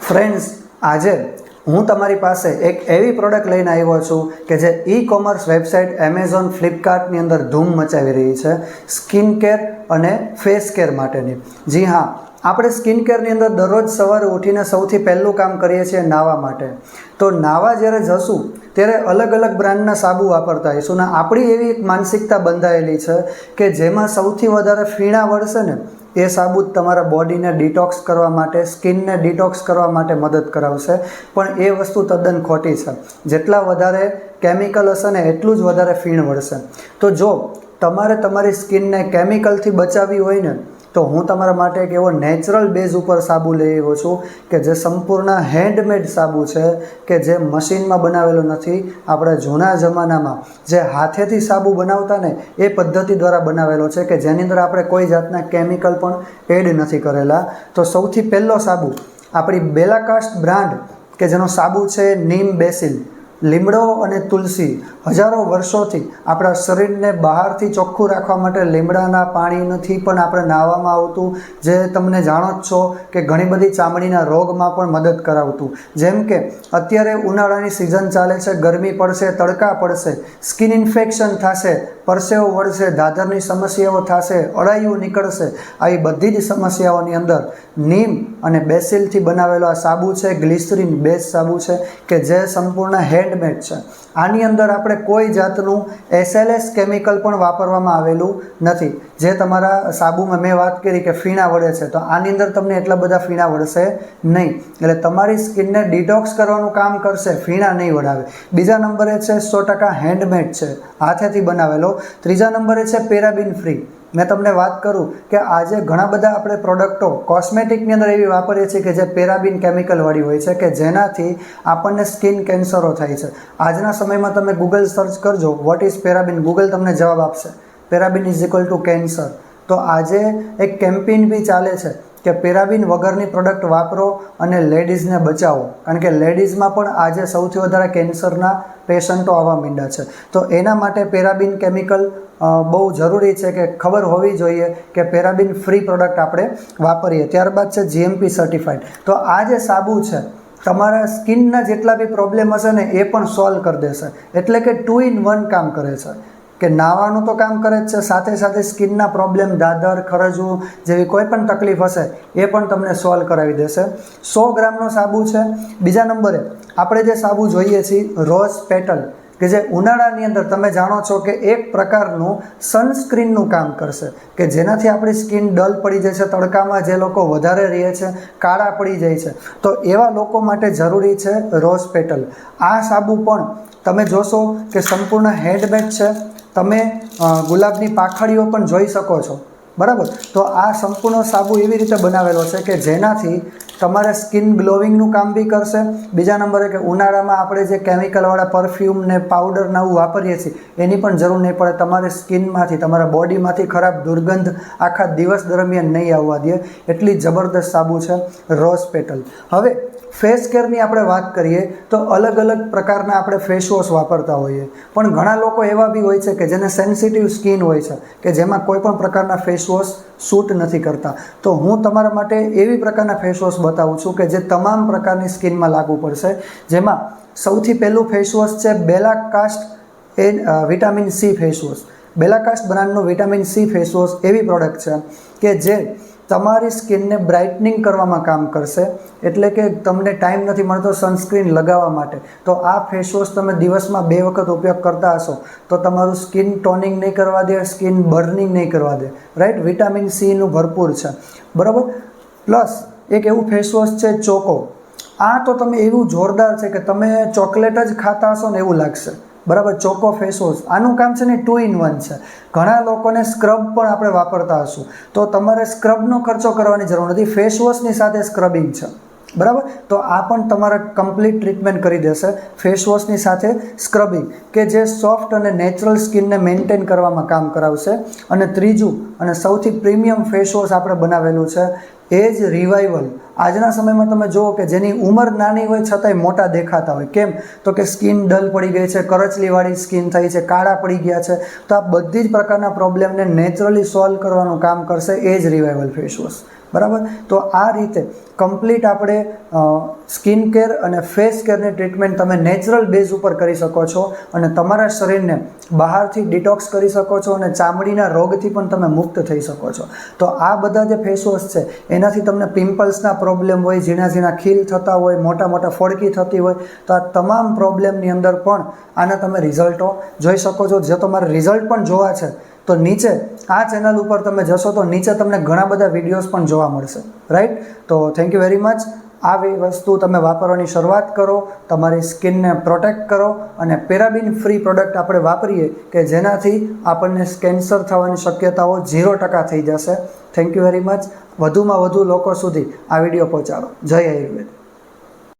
Friends, આજે હું તમારી પાસે એક એવી પ્રોડક્ટ લઈને આવ્યો છું કે જે ઈ-કોમર્સ વેબસાઇટ એમેઝોન, ફ્લિપકાર્ટની અંદર ધૂમ મચાવી રહી છે, સ્કિન કેર અને ફેસ કેર માટેની. જી હા, આપણે સ્કિન કેરની અંદર દરરોજ સવારે ઉઠીને સૌથી પહેલું કામ કરીએ છીએ નાહવા માટે. તો નાહવા જ્યારે જશું ત્યારે અલગ અલગ બ્રાન્ડના સાબુ વાપરતા હોઈશું ને આપણી એવી એક માનસિકતા બંધાયેલી છે કે જેમાં સૌથી વધારે ફીણા વળશે ને એ સાબુ તમારા બોડીને ડિટોક્સ કરવા માટે, સ્કિનને ડિટોક્સ કરવા માટે મદદ કરાવશે. પણ એ વસ્તુ તદ્દન ખોટી છે. જેટલા વધારે કેમિકલ હશે ને એટલું જ વધારે ફીણ વળશે. તો જો તમારે તમારી સ્કિનને કેમિકલથી બચાવવી હોય ને તો હું તમારા માટે એક એવો નેચરલ બેઝ ઉપર સાબુ લઈ આવ્યો છું કે જે સંપૂર્ણ હેન્ડમેડ સાબુ છે, કે જે મશીનમાં બનાવેલો નથી. આપણે જૂના જમાનામાં જે હાથેથી સાબુ બનાવતા ને એ પદ્ધતિ દ્વારા બનાવેલો છે, કે જેની અંદર આપણે કોઈ જાતના કેમિકલ પણ એડ નથી કરેલા. તો સૌથી પહેલો સાબુ આપણી બેલાકાસ્ટ બ્રાન્ડ કે જેનો સાબુ છે નીમ બેસિલ. લીમડો અને તુલસી હજારો વર્ષોથી આપણા શરીરને બહારથી ચોખ્ખું રાખવા માટે લીમડાના પાણીથી પણ આપણે નાહવામાં આવતું, જે તમને જાણો જ છો કે ઘણી બધી ચામડીના રોગમાં પણ મદદ કરાવતું. જેમ કે અત્યારે ઉનાળાની સિઝન ચાલે છે, ગરમી પડશે, તડકા પડશે, સ્કિન ઇન્ફેક્શન થશે, પરસેવો વળશે, દાદરની સમસ્યાઓ થશે, અળાયું નીકળશે. આવી બધી જ સમસ્યાઓની અંદર નીમ અને બેસિલથી બનાવેલો આ સાબુ છે, ગ્લિસરીન બેઝ સાબુ છે, કે જે સંપૂર્ણ હેન્ડમેડ છે. આની અંદર આપણે કોઈ જાતનું SLS કેમિકલ પણ વાપરવામાં આવેલું નથી. જે તમારા સાબુમાં મેં વાત કરી કે ફીણા વળે છે, તો આની અંદર તમને એટલા બધા ફીણા વળશે નહીં. એટલે તમારી સ્કિનને ડિટોક્સ કરવાનું કામ કરશે, ફીણા નહીં વળાવે. બીજા નંબરે છે 100% હેન્ડમેડ છે, હાથેથી બનાવેલો. ત્રીજા નંબરે છે પેરાબિન ફ્રી. મેં તમને વાત કરું કે આજે ઘણા બધા આપણે પ્રોડક્ટો કોસ્મેટિકની અંદર એવી વાપરીએ છીએ કે જે પેરાબિન કેમિકલવાળી હોય છે, કે જેનાથી આપણને સ્કિન કેન્સરો થાય છે. આજના સમયમાં તમે ગૂગલ સર્ચ કરજો વોટ ઇઝ પેરાબિન, ગૂગલ તમને જવાબ આપશે પેરાબિન ઇઝ ઇક્વલ ટુ કેન્સર. તો આજે એક કેમ્પેઇન બી ચાલે છે કે પેરાબિન વગરની પ્રોડક્ટ વાપરો અને લેડીઝને બચાવો, કારણ કે લેડીઝમાં પણ આજે સૌથી વધારે કેન્સરના પેશન્ટો આવવા માંડ્યા છે. તો એના માટે પેરાબિન કેમિકલ બહુ જરૂરી છે કે ખબર હોવી જોઈએ કે પેરાબિન ફ્રી પ્રોડક્ટ આપણે વાપરીએ. ત્યારબાદ છે GMP સર્ટિફાઈડ. તો આ જે સાબુ છે તમારા સ્કિનના જેટલા બી પ્રોબ્લેમ હશે ને એ પણ સોલ્વ કરી દેશે. એટલે કે 2 in 1 કામ કરે છે, કે નાવાનું તો કામ કરે જ છે, સાથે સાથે સ્કિનના પ્રોબ્લેમ, દાદર, ખરજવું જેવી કોઈ પણ તકલીફ હશે એ પણ તમને સોલ્વ કરાવી દેશે. 100 ગ્રામનો સાબુ છે. બીજા નંબરે આપણે જે સાબુ જોઈએ છીએ રોઝ પેટલ, કે જે ઉનાળાની અંદર તમે જાણો છો કે એક પ્રકારનું સનસ્ક્રીનનું કામ કરશે, કે જેનાથી આપણી સ્કિન ડલ પડી જાય છે. તડકામાં જે લોકો વધારે રહે છે, કાળા પડી જાય છે, તો એવા લોકો માટે જરૂરી છે રોઝ પેટલ. આ સાબુ પણ તમે જોશો કે સંપૂર્ણ હેન્ડમેડ છે. તમે ગુલાબની પાંખડીઓ પણ જોઈ શકો છો, બરાબર. તો આ સંપૂર્ણ સાબુ એવી રીતે બનાવેલો છે કે જેનાથી તમારે સ્કિન ગ્લોવિંગનું કામ બી કરશે. બીજા નંબરે કે ઉનાળામાં આપણે જે કેમિકલવાળા પરફ્યુમ ને પાવડર ને એવું વાપરીએ છીએ એની પણ જરૂર નહીં પડે. તમારે સ્કિનમાંથી, તમારા બોડીમાંથી ખરાબ દુર્ગંધ આખા દિવસ દરમિયાન નહીં આવવા દે. એટલી જબરદસ્ત સાબુ છે રોઝ પેટલ. હવે ફેસ કેરની આપણે વાત કરીએ તો અલગ અલગ પ્રકારના આપણે ફેસ વોશ વાપરતા હોઈએ, પણ ઘણા લોકો એવા બી હોય છે કે જેને સેન્સિટિવ સ્કિન હોય છે, કે જેમાં કોઈ પણ પ્રકારના ફેસ વોશ સૂટ નથી કરતા. તો હું તમારા માટે એવી પ્રકારના ફેસ વોશ બતાવું છું કે જે તમામ પ્રકારની સ્કિનમાં લાગુ પડશે. જેમાં સૌથી પહેલું ફેસ વોશ છે બેલાકાસ્ટ વિટામિન C ફેસ વોશ. બેલાકાસ્ટ બ્રાન્ડનું વિટામિન C ફેસ વોશ એવી પ્રોડક્ટ છે કે જે તમારી સ્કિનને બ્રાઇટનિંગ કરવામાં કામ કરશે. એટલે કે તમને ટાઈમ નથી મળતો સનસ્ક્રીન લગાવવા માટે, તો આ ફેસ વોશ તમે દિવસમાં 2 વખત ઉપયોગ કરતા હશો તો તમારું સ્કિન ટોનિંગ નહીં કરવા દે, સ્કિન બર્નિંગ નહીં કરવા દે, રાઈટ. વિટામિન Cનું ભરપૂર છે, બરાબર. પ્લસ એક એવું ફેસ વોશ છે ચોકો. આ તો તમે એવું જોરદાર છે કે તમે ચોકલેટ જ ખાતા હશો ને એવું લાગશે, બરાબર. ચોકો ફેસ વોશ, આનું કામ છે ને 2 in 1 છે. ઘણા લોકોને સ્ક્રબ પણ આપણે વાપરતા હશું, તો તમારે સ્ક્રબનો ખર્ચો કરવાની જરૂર નથી. ફેસ વોશની સાથે સ્ક્રબિંગ છે, બરાબર. તો આ પણ તમારે કમ્પ્લીટ ટ્રીટમેન્ટ કરી દેશે ફેસ વોશની સાથે સ્ક્રબિંગ, કે જે સોફ્ટ અને નેચરલ સ્કિનને મેન્ટેન કરવામાં કામ કરાવશે. અને ત્રીજું અને સૌથી પ્રીમિયમ ફેસ વોશ આપણે બનાવેલું છે એજ રિવાઇવલ. આજના સમયમાં તમે જુઓ કે જેની ઉંમર નાની હોય છતાંય મોટા દેખાતા હોય. કેમ? તો કે સ્કિન ડલ પડી ગઈ છે, કરચલીવાળી સ્કિન થઈ છે, કાળા પડી ગયા છે. તો આ બધી જ પ્રકારના પ્રોબ્લેમને નેચરલી સોલ્વ કરવાનું કામ કરશે એજ રિવાઇવલ ફેસ વોશ. બરાબર. તો આ રીતે કમ્પ્લીટ આપણે સ્કિન કેર અને ફેસ કેરની ટ્રીટમેન્ટ તમે નેચરલ બેઝ ઉપર કરી શકો છો અને તમારા શરીરને બહારથી ડિટોક્સ કરી શકો છો અને ચામડીના રોગથી પણ તમે મુક્ત થઈ શકો છો. તો આ બધા જે ફેસ વોશ છે એનાથી તમને પિમ્પલ્સના પ્રોબ્લેમ હોય, ઝીણા ઝીણા ખીલ થતા હોય, મોટા મોટા ફોડકી થતી હોય, તો આ તમામ પ્રોબ્લેમની અંદર પણ આના તમે રિઝલ્ટો જોઈ શકો છો. જો તમારે રિઝલ્ટ પણ જોવા છે તો નીચે આ ચેનલ ઉપર તમે જશો તો નીચે તમને ઘણા બધા વિડીયોઝ પણ જોવા મળશે, રાઈટ. તો થેન્ક યુ વેરી મચ. આ વસ્તુ તમે વાપરવાની શરૂઆત કરો, તમારી સ્કિનને પ્રોટેક્ટ કરો અને પેરાબિન ફ્રી પ્રોડક્ટ આપણે વાપરીએ કે જેનાથી આપણને કેન્સર થવાની શક્યતાઓ 0% થઈ જશે. Thank you very much. વધુમાં વધુ લોકો સુધી આ વિડીયો પહોંચાડો. જય આયુર્વેદ.